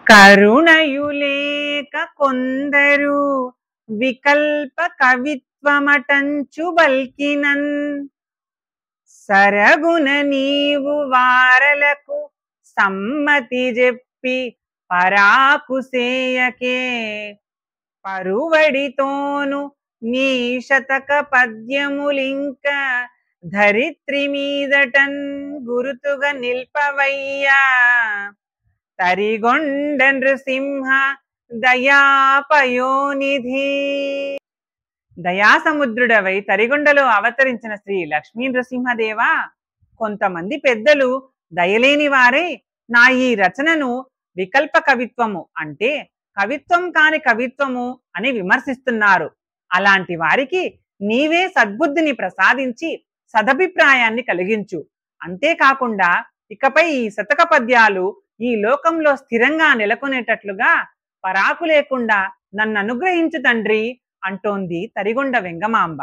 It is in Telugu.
కరుణయులేక కొందరు వికల్ప కవిత్వమటంచు బల్కినన్ సరగున నీవు వారలకు సమ్మతి చెప్పి పరాకు సేయకే పరువడితోను నీ శతక పద్యములింక ధరిత్రి మీదటన్ గురుతుగా నిల్పవయ్యా తరిగొండ నృసింహ దయాపయోనిధి. దయాసముద్రుడవై తరిగొండలో అవతరించిన శ్రీ లక్ష్మీ నృసింహదేవా, కొంతమంది పెద్దలు దయలేని వారే నా ఈ రచనను వికల్ప కవిత్వము అంటే కవిత్వం కాని కవిత్వము అని విమర్శిస్తున్నారు. అలాంటి వారికి నీవే సద్బుద్ధిని ప్రసాదించి సదభిప్రాయాన్ని కలిగించు. అంతేకాకుండా ఇకపై ఈ శతక పద్యాలు ఈ లోకంలో స్థిరంగా నెలకొనేటట్లుగా పరాకు లేకుండా నన్ను అనుగ్రహించు తండ్రి అంటోంది తరిగొండ వెంగమాంబ.